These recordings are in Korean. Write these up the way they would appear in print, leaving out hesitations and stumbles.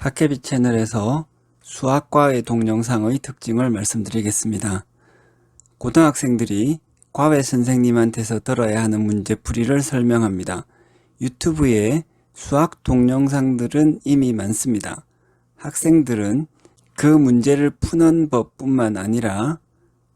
학개비 채널에서 수학과외 동영상의 특징을 말씀드리겠습니다. 고등학생들이 과외 선생님한테서 들어야 하는 문제풀이를 설명합니다. 유튜브에 수학 동영상들은 이미 많습니다. 학생들은 그 문제를 푸는 법뿐만 아니라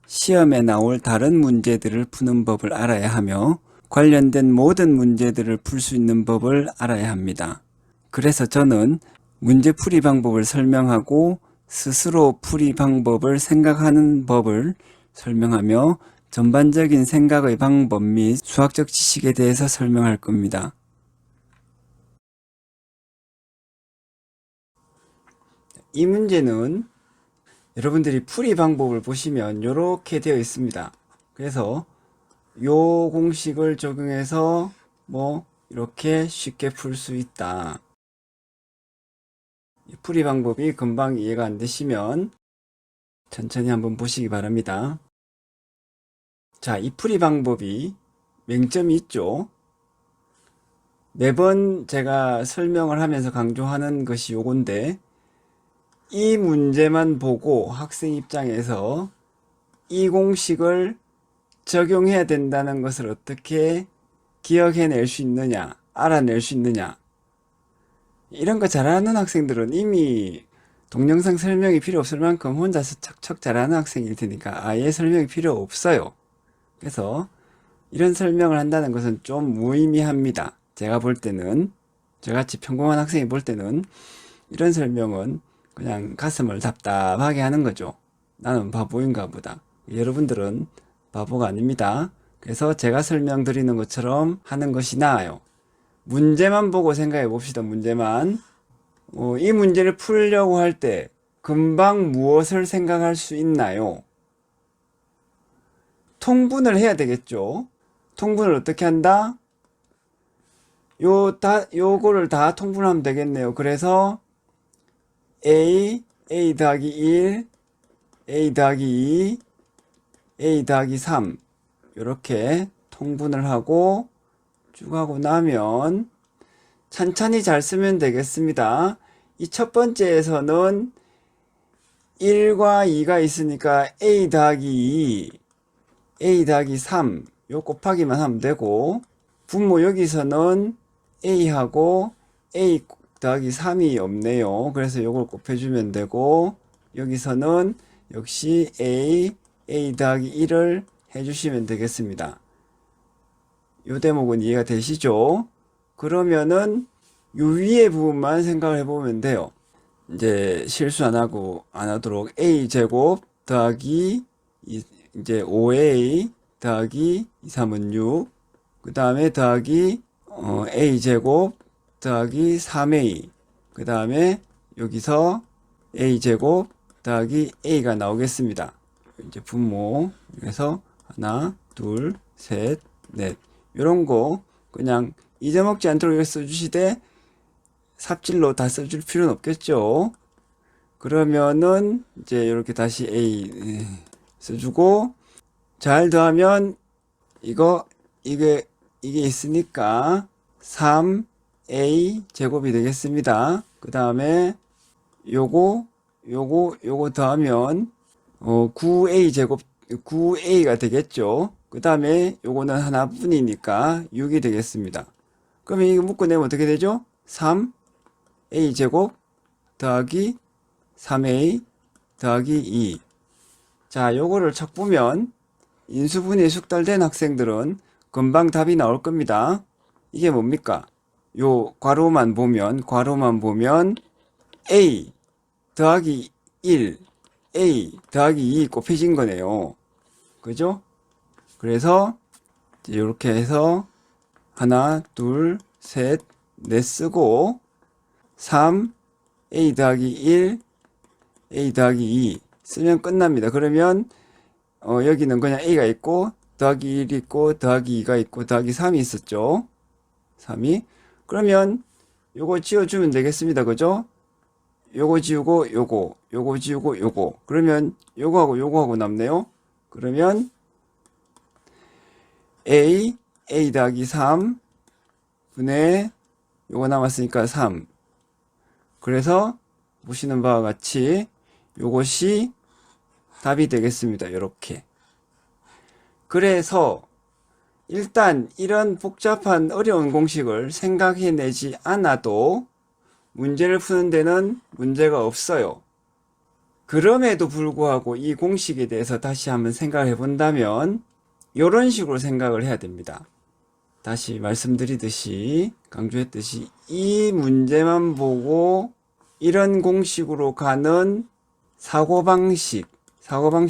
시험에 나올 다른 문제들을 푸는 법을 알아야 하며 관련된 모든 문제들을 풀 수 있는 법을 알아야 합니다. 그래서 저는 문제풀이 방법을 설명하고 스스로 풀이 방법을 생각하는 법을 설명하며 전반적인 생각의 방법 및 수학적 지식에 대해서 설명할 겁니다. 이 문제는 여러분들이 풀이 방법을 보시면 이렇게 되어 있습니다. 그래서 요 공식을 적용해서 이렇게 쉽게 풀 수 있다. 풀이 방법이 금방 이해가 안 되시면 천천히 한번 보시기 바랍니다. 자, 이 풀이 방법이 맹점이 있죠. 매번 제가 설명을 하면서 강조하는 것이 요건데, 이 문제만 보고 학생 입장에서 이 공식을 적용해야 된다는 것을 어떻게 기억해낼 수 있느냐, 알아낼 수 있느냐, 이런 거 잘하는 학생들은 이미 동영상 설명이 필요 없을 만큼 혼자서 척척 잘하는 학생일 테니까 아예 설명이 필요 없어요. 그래서 이런 설명을 한다는 것은 좀 무의미합니다. 제가 볼 때는, 저같이 평범한 학생이 볼 때는 이런 설명은 그냥 가슴을 답답하게 하는 거죠. 나는 바보인가 보다. 여러분들은 바보가 아닙니다. 그래서 제가 설명드리는 것처럼 하는 것이 나아요. 문제만 보고 생각해 봅시다. 문제만. 이 문제를 풀려고 할 때 금방 무엇을 생각할 수 있나요? 통분을 해야 되겠죠. 통분을 어떻게 한다? 요거를 다 통분하면 되겠네요. 그래서 A 더하기 1, A 더하기 2, A 더하기 3 이렇게 통분을 하고 쭉 하고 나면 찬찬히 잘 쓰면 되겠습니다. 이 첫 번째에서는 1과 2가 있으니까 A 더하기 2, A 더하기 3 요 곱하기만 하면 되고, 분모 여기서는 A하고 A 더하기 3이 없네요. 그래서 요걸 곱해주면 되고, 여기서는 역시 A 더하기 1을 해주시면 되겠습니다. 요 대목은 이해가 되시죠? 그러면은 요 위에 부분만 생각을 해보면 돼요. 이제 실수 안 하도록 A 제곱 더하기 이제 5A 더하기 2, 3은 6, 그 다음에 더하기 A 제곱 더하기 3A, 그 다음에 여기서 A 제곱 더하기 A가 나오겠습니다. 이제 분모, 그래서 하나, 둘, 셋, 넷, 요런 거 그냥 잊어먹지 않도록 이렇게 써주시되 삽질로 다 써줄 필요는 없겠죠. 그러면은 이제 이렇게 다시 A 써주고, 잘 더하면 이게 있으니까 3A 제곱이 되겠습니다. 그 다음에 요거 더하면 9A 제곱 9A가 되겠죠. 그 다음에 요거는 하나뿐이니까 6이 되겠습니다. 그러면 이거 묶어내면 어떻게 되죠? 3A 제곱 더하기 3A 더하기 2. 자, 요거를 척 보면 인수분해 숙달된 학생들은 금방 답이 나올 겁니다. 이게 뭡니까? 요 괄호만 보면 A 더하기 1, A 더하기 2 곱해진 거네요. 그죠? 그래서 이렇게 해서 하나, 둘, 셋, 넷 쓰고 3, A 더하기 1, A 더하기 2 쓰면 끝납니다. 그러면 여기는 그냥 A가 있고 더하기 1이 있고 더하기 2가 있고 더하기 3이 있었죠. 3이. 그러면 요거 지워주면 되겠습니다. 그죠? 요거 지우고 요거 지우고 요거. 그러면 요거하고 남네요. 그러면 A 더하기 3 분의 요거 남았으니까 3. 그래서 보시는 바와 같이 요것이 답이 되겠습니다. 이렇게. 그래서 일단 이런 복잡한 어려운 공식을 생각해내지 않아도 문제를 푸는 데는 문제가 없어요. 그럼에도 불구하고 이 공식에 대해서 다시 한번 생각해 본다면 이런 식으로 생각을 해야 됩니다. 다시 말씀드리듯이 강조했듯이 이 문제만 보고 이런 공식으로 가는 사고방식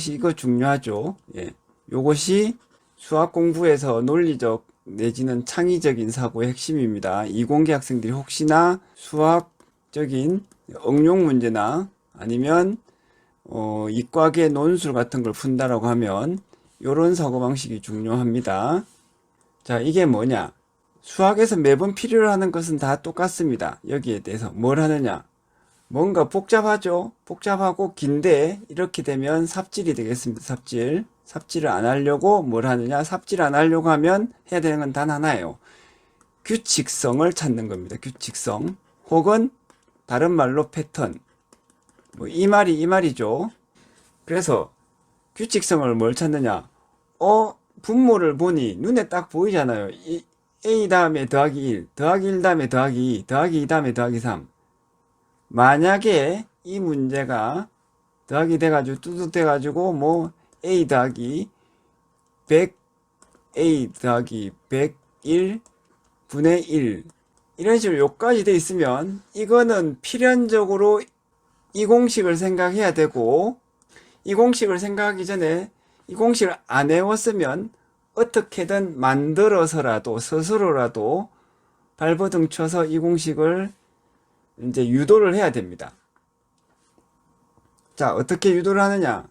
이거 중요하죠. 예. 요것이 수학 공부에서 논리적 내지는 창의적인 사고의 핵심입니다. 이공계 학생들이 혹시나 수학적인 응용 문제나 아니면 이과계 논술 같은 걸 푼다라고 하면 이런 사고방식이 중요합니다. 자, 이게 뭐냐? 수학에서 매번 필요로 하는 것은 다 똑같습니다. 여기에 대해서 뭘 하느냐? 뭔가 복잡하죠? 복잡하고 긴데 이렇게 되면 삽질이 되겠습니다. 삽질을 안 하려고 뭘 하느냐? 삽질 안 하려고 하면 해야 되는 건 단 하나예요. 규칙성을 찾는 겁니다. 규칙성. 혹은 다른 말로 패턴. 뭐 이 말이죠. 그래서 규칙성을 뭘 찾느냐? 분모를 보니 눈에 딱 보이잖아요. A 다음에 더하기 1, 더하기 1 다음에 더하기 2, 더하기 2 다음에 더하기 3. 만약에 이 문제가 더하기 돼가지고 뚜둑 돼가지고 뭐 A 더하기 100, A 더하기 101 분의 1 이런 식으로 요까지 돼 있으면 이거는 필연적으로 이 공식을 생각해야 되고 이 공식을 생각하기 전에 이 공식을 안 외웠으면 어떻게든 만들어서라도 스스로라도 발버둥 쳐서 이 공식을 이제 유도를 해야 됩니다. 자, 어떻게 유도를 하느냐?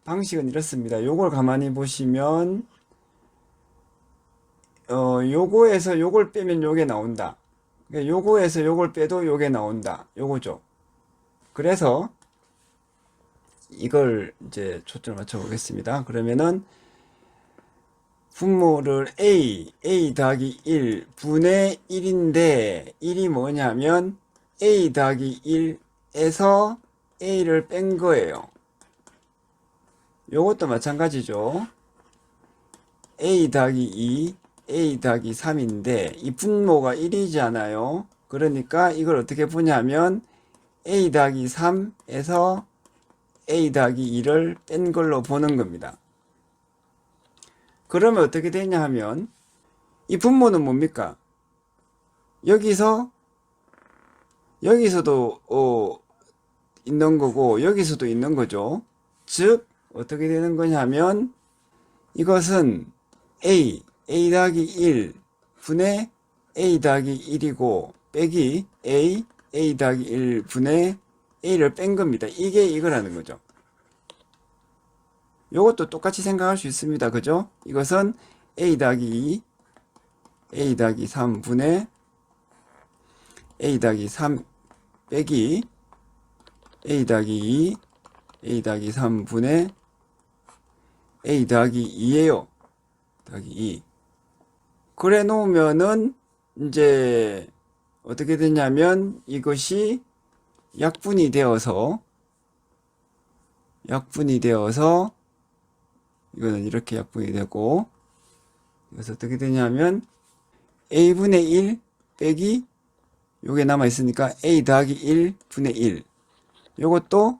방식은 이렇습니다. 요걸 가만히 보시면 요거에서 요걸 빼면 요게 나온다. 요거에서 요걸 빼도 요게 나온다. 요거죠. 그래서 이걸 이제 초점을 맞춰 보겠습니다. 그러면은 분모를 A 더하기 1 분의 1인데 1이 뭐냐면 A 더하기 1에서 A를 뺀 거예요. 요것도 마찬가지죠. A 더하기 2, A 더하기 3인데 이 분모가 1이잖아요. 그러니까 이걸 어떻게 보냐면 A 더하기 3에서 A 더하기 2를 뺀 걸로 보는 겁니다. 그러면 어떻게 되냐 하면 이 분모는 뭡니까? 여기서도 있는 거고 여기서도 있는 거죠. 즉 어떻게 되는 거냐면 이것은 A 더하기 1 분의 A 더하기 1이고 빼기 A 더하기 1 분의 A를 뺀 겁니다. 이게 이거라는 거죠. 요것도 똑같이 생각할 수 있습니다. 그죠? 이것은 A 더하기 2, A 더하기 3 분의 A 더하기 3 빼기 A 더하기 2, A 더하기 3 분의 A 더하기 2예요. 더하기 2. 그래 놓으면은 이제 어떻게 되냐면 이것이 약분이 되어서 이거는 이렇게 약분이 되고 그래서 어떻게 되냐면 A분의 1 빼기 요게 남아 있으니까 A 더하기 1 분의 1 요것도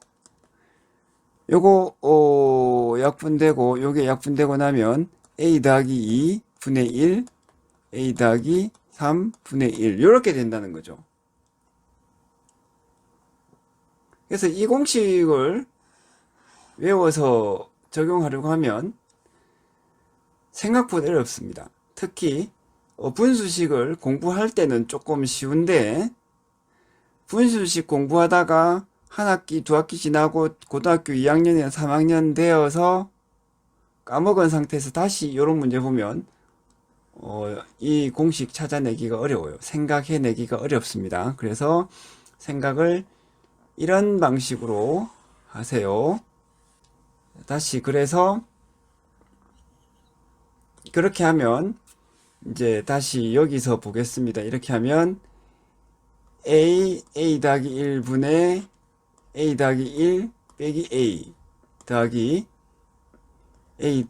요거 약분되고 요게 약분되고 나면 A 더하기 2 분의 1 A 더하기 3 분의 1 요렇게 된다는 거죠. 그래서 이 공식을 외워서 적용하려고 하면 생각보다 어렵습니다. 특히 분수식을 공부할 때는 조금 쉬운데 분수식 공부하다가 한 학기, 두 학기 지나고 고등학교 2학년이나 3학년 되어서 까먹은 상태에서 다시 이런 문제 보면 이 공식 찾아내기가 어려워요. 생각해내기가 어렵습니다. 그래서 생각을 이런 방식으로 하세요. 다시 그래서 그렇게 하면 이제 다시 여기서 보겠습니다. 이렇게 하면 A 더하기 1분의 a 더하기 1 빼기 a 더하기 a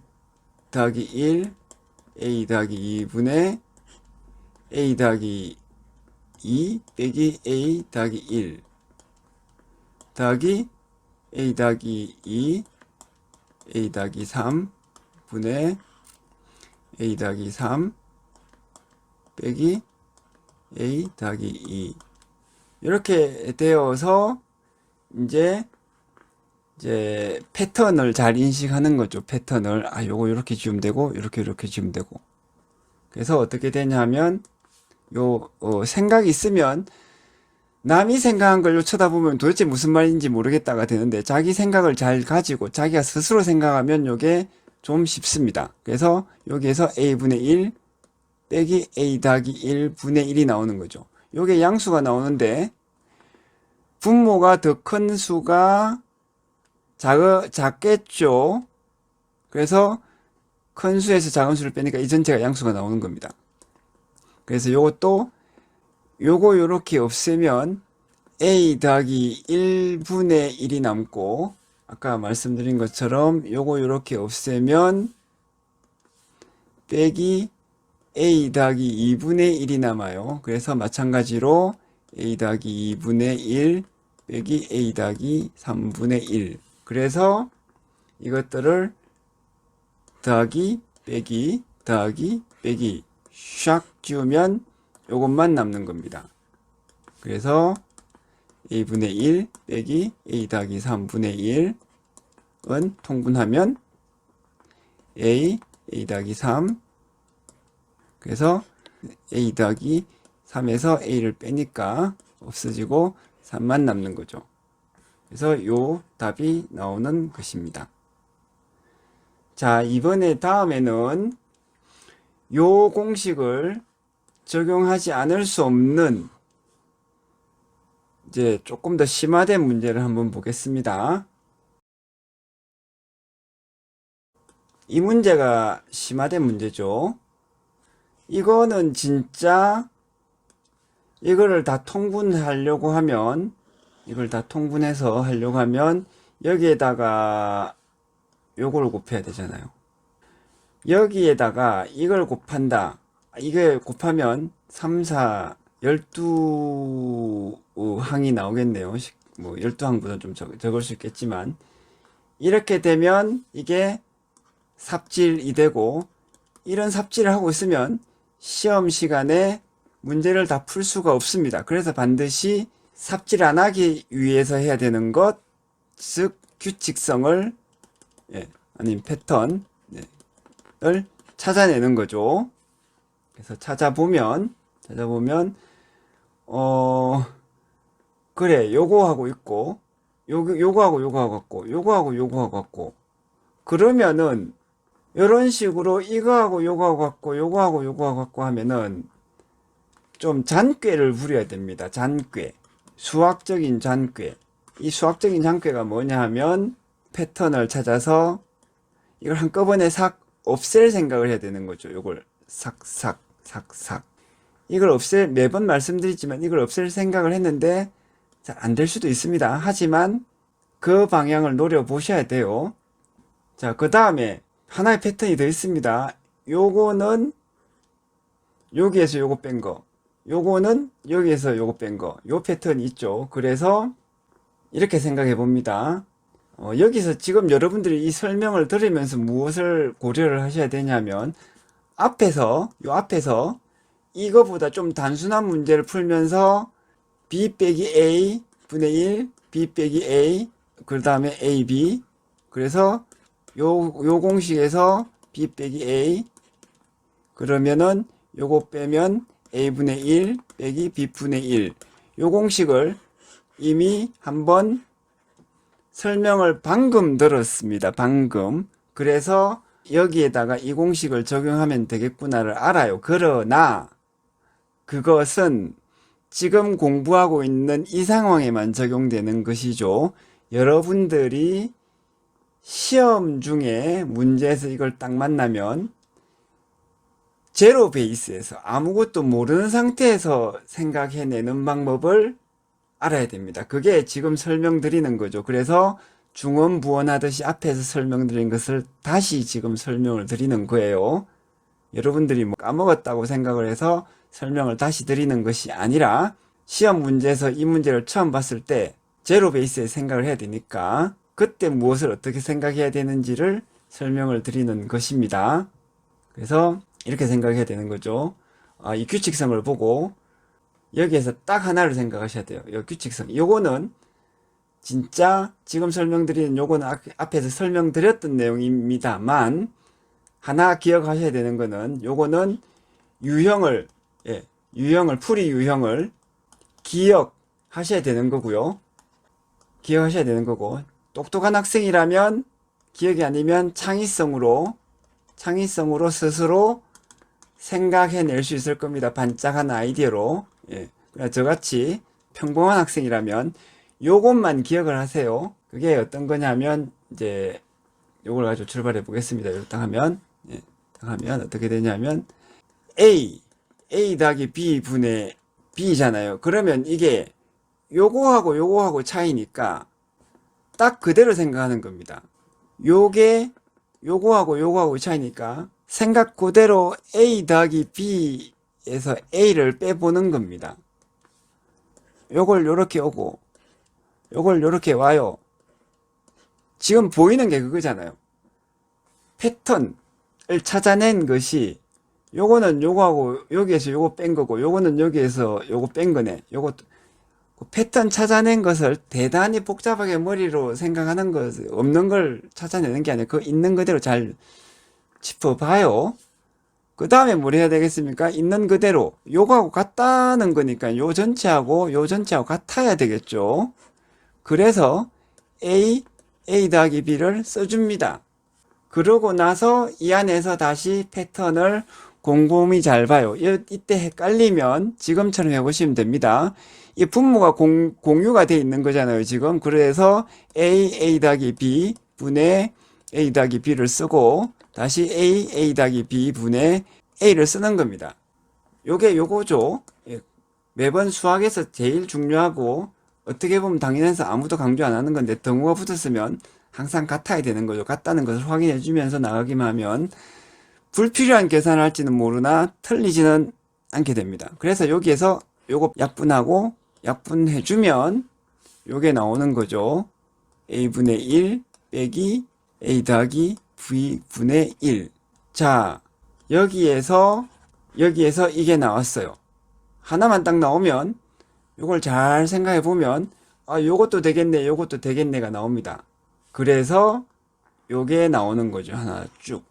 더하기 1 a 더하기 2분의 a 더하기 2 빼기 a 더하기 1 더하기 a 더하기 2 a 더하기 3 분의 a 더하기 3 빼기 a 더하기 2 이렇게 되어서 이제 패턴을 잘 인식하는 거죠. 패턴을 요거 이렇게 지우면 되고 이렇게 지우면 되고. 그래서 어떻게 되냐면 생각이 있으면 남이 생각한 걸 쳐다보면 도대체 무슨 말인지 모르겠다가 되는데 자기 생각을 잘 가지고 자기가 스스로 생각하면 요게 좀 쉽습니다. 그래서 여기에서 a분의 1 빼기 a 더하기 1분의 1이 나오는 거죠. 요게 양수가 나오는데 분모가 더 큰 수가 작겠죠. 그래서 큰 수에서 작은 수를 빼니까 이 전체가 양수가 나오는 겁니다. 그래서 요것도 요거 요렇게 없애면 a 더하기 1분의 1이 남고 아까 말씀드린 것처럼 요거 요렇게 없애면 빼기 a 더하기 2분의 1이 남아요. 그래서 마찬가지로 a 더하기 2분의 1 빼기 a 더하기 3분의 1 그래서 이것들을 더하기 빼기 더하기 빼기 샥 지우면 요것만 남는 겁니다. 그래서 a분의 1 빼기 a 더하기 3분의 1은 통분하면 a 더하기 3 그래서 a 더하기 3에서 a를 빼니까 없어지고 3만 남는 거죠. 그래서 요 답이 나오는 것입니다. 자, 다음에는 요 공식을 적용하지 않을 수 없는 이제 조금 더 심화된 문제를 한번 보겠습니다. 이 문제가 심화된 문제죠. 이거는 진짜 이거를 다 통분하려고 하면 여기에다가 요걸 곱해야 되잖아요. 여기에다가 이걸 곱한다. 이게 곱하면 3, 4, 12항이 나오겠네요. 뭐 12항보다 좀 적을 수 있겠지만 이렇게 되면 이게 삽질이 되고 이런 삽질을 하고 있으면 시험 시간에 문제를 다 풀 수가 없습니다. 그래서 반드시 삽질 안 하기 위해서 해야 되는 것, 즉 규칙성을 아닌 패턴을 찾아내는 거죠. 그래서 찾아보면 그래 요거하고 있고 요거하고 같고 그러면은 이런 식으로 이거하고 요거하고 같고 하면은 좀 잔꾀를 부려야 됩니다. 잔꾀. 수학적인 잔꾀. 이 수학적인 잔꾀가 뭐냐 하면 패턴을 찾아서 이걸 한꺼번에 싹 없앨 생각을 해야 되는 거죠. 요걸 싹. 이걸 매번 말씀드리지만 이걸 없앨 생각을 했는데 잘 안 될 수도 있습니다. 하지만 그 방향을 노려보셔야 돼요. 자, 그 다음에 하나의 패턴이 더 있습니다. 요거는 여기에서 요거 뺀 거. 요거는 여기에서 요거 뺀 거. 요 패턴이 있죠. 그래서 이렇게 생각해 봅니다. 여기서 지금 여러분들이 이 설명을 들으면서 무엇을 고려를 하셔야 되냐면 앞에서 이거보다 좀 단순한 문제를 풀면서 b 빼기 a 분의 1 b 빼기 a 그 다음에 ab 그래서 요 공식에서 b 빼기 a 그러면은 요거 빼면 a분의 1 빼기 b분의 1 요 공식을 이미 한번 설명을 방금 들었습니다. 방금. 그래서 여기에다가 이 공식을 적용하면 되겠구나를 알아요. 그러나 그것은 지금 공부하고 있는 이 상황에만 적용되는 것이죠. 여러분들이 시험 중에 문제에서 이걸 딱 만나면 제로 베이스에서 아무것도 모르는 상태에서 생각해내는 방법을 알아야 됩니다. 그게 지금 설명드리는 거죠. 그래서 중언부언하듯이 앞에서 설명드린 것을 다시 지금 설명을 드리는 거예요. 여러분들이 뭐 까먹었다고 생각을 해서 설명을 다시 드리는 것이 아니라 시험 문제에서 이 문제를 처음 봤을 때 제로 베이스에 생각을 해야 되니까 그때 무엇을 어떻게 생각해야 되는지를 설명을 드리는 것입니다. 그래서 이렇게 생각해야 되는 거죠. 이 규칙성을 보고 여기에서 딱 하나를 생각하셔야 돼요. 이 규칙성. 요거는 진짜 지금 설명드리는 요거는 앞에서 설명드렸던 내용입니다만 하나 기억하셔야 되는 거는 요거는 유형을 풀이 유형을 기억하셔야 되는 거고요. 기억하셔야 되는 거고 똑똑한 학생이라면 기억이 아니면 창의성으로 스스로 생각해낼 수 있을 겁니다. 반짝한 아이디어로. 저같이 평범한 학생이라면 요것만 기억을 하세요. 그게 어떤 거냐면 이제 요걸 가지고 출발해 보겠습니다. 이렇게 딱 하면 어떻게 되냐면 A 더하기 B 분의 B잖아요. 그러면 이게 요거하고 차이니까 딱 그대로 생각하는 겁니다. 요거하고 차이니까 생각 그대로 A 더하기 B에서 A를 빼보는 겁니다. 요걸 요렇게 오고 요걸 요렇게 와요. 지금 보이는 게 그거잖아요. 패턴을 찾아낸 것이 요거는 요거하고 여기에서 요거 뺀 거고 요거는 여기에서 요거 뺀 거네. 요거 패턴 찾아낸 것을 대단히 복잡하게 머리로 생각하는 것 없는 걸 찾아내는 게 아니라 그 있는 그대로 잘 짚어봐요. 그 다음에 뭘 해야 되겠습니까? 있는 그대로 요거하고 같다는 거니까 요 전체하고 같아야 되겠죠. 그래서 A 더하기 B를 써줍니다. 그러고 나서 이 안에서 다시 패턴을 곰곰이 잘 봐요. 이때 헷갈리면 지금처럼 해보시면 됩니다. 이 분모가 공유가 되어 있는 거잖아요, 지금. 그래서 A 더하기 B 분의 A 더하기 B를 쓰고 다시 A 더하기 B 분의 A를 쓰는 겁니다. 요거죠. 매번 수학에서 제일 중요하고 어떻게 보면 당연해서 아무도 강조 안 하는 건데 등호가 붙었으면 항상 같아야 되는 거죠. 같다는 것을 확인해 주면서 나가기만 하면 불필요한 계산을 할지는 모르나 틀리지는 않게 됩니다. 그래서 여기에서 요거 약분하고 약분해 주면 요게 나오는 거죠. A분의 1 빼기 A 더하기 B분의 1. 자, 여기에서 이게 나왔어요. 하나만 딱 나오면 요걸 잘 생각해 보면 요것도 되겠네가 나옵니다. 그래서 요게 나오는 거죠. 하나 쭉.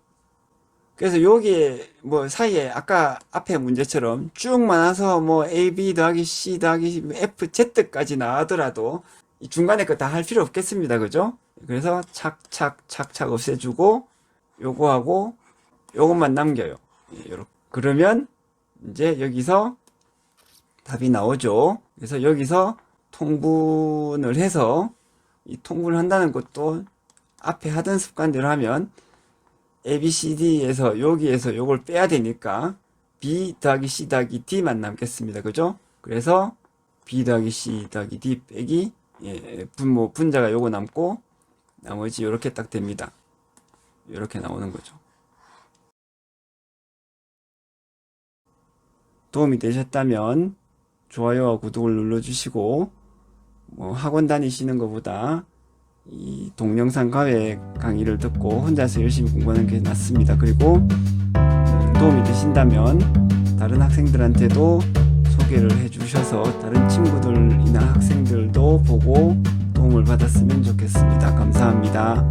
그래서 여기에 뭐 사이에 아까 앞에 문제처럼 쭉 많아서 뭐 A, B 더하기 C 더하기 F, Z까지 나오더라도 이 중간에 거 다 할 필요 없겠습니다. 그죠? 그래서 착착 없애주고 요거하고 요것만 남겨요. 요렇게. 그러면 이제 여기서 답이 나오죠. 그래서 여기서 통분을 해서 이 통분을 한다는 것도 앞에 하던 습관대로 하면 ABCD에서 여기에서 요걸 빼야 되니까 B 더하기 C 더하기 D만 남겠습니다. 그죠? 그래서 B 더하기 C 더하기 D 빼기 분자가 요거 남고 나머지 요렇게 딱 됩니다. 요렇게 나오는 거죠. 도움이 되셨다면 좋아요와 구독을 눌러주시고 학원 다니시는 것보다 이 동영상 과외 강의를 듣고 혼자서 열심히 공부하는 게 낫습니다. 그리고 도움이 되신다면 다른 학생들한테도 소개를 해주셔서 다른 친구들이나 학생들도 보고 도움을 받았으면 좋겠습니다. 감사합니다.